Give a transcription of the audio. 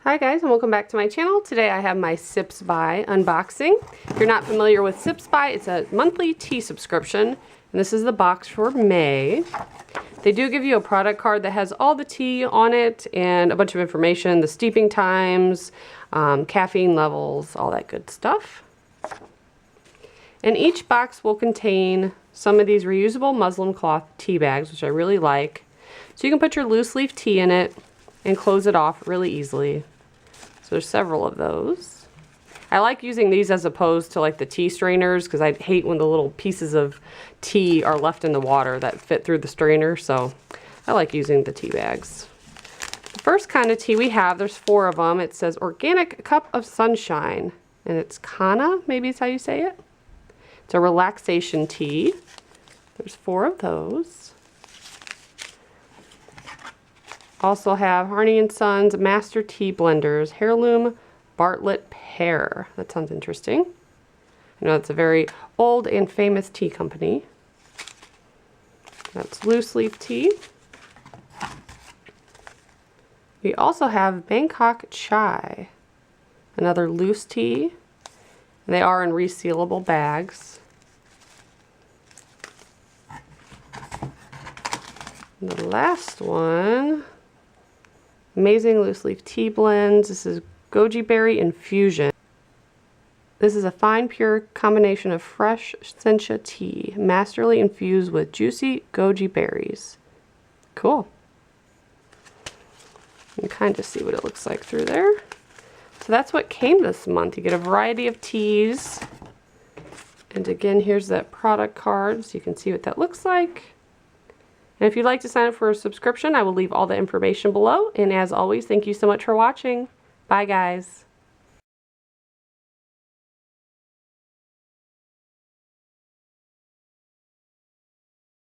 Hi guys, and welcome back to my channel. Today I have my Sips By unboxing. If you're not familiar with Sips By, it's a monthly tea subscription, and this is the box for May. They do give you a product card that has all the tea on it and a bunch of information, the steeping times, caffeine levels, all that good stuff. And each box will contain some of these reusable muslin cloth tea bags, which I really like. So you can put your loose leaf tea in it and close it off really easily. So there's several of those. I like using these as opposed to like the tea strainers because I hate when the little pieces of tea are left in the water that fit through the strainer, so I like using the tea bags. The first kind of tea we have, there's 4 of them. It says Organic Cup of Sunshine, and it's Kana, maybe is how you say it. It's a relaxation tea. There's 4 of those. Also have Harney & Sons Master Tea Blenders, Heirloom Bartlett Pear. That sounds interesting. I know it's a very old and famous tea company. That's loose leaf tea. We also have Bangkok Chai, another loose tea. They are in resealable bags. And the last one, amazing loose leaf tea blends. This is Gojiberry Infusion. This is a fine, pure combination of fresh sencha tea, masterly infused with juicy goji berries. Cool. You can kind of see what it looks like through there. So that's what came this month. You get a variety of teas. And again, here's that product card so you can see what that looks like. And if you'd like to sign up for a subscription, I will leave all the information below. And as always, thank you so much for watching. Bye, guys.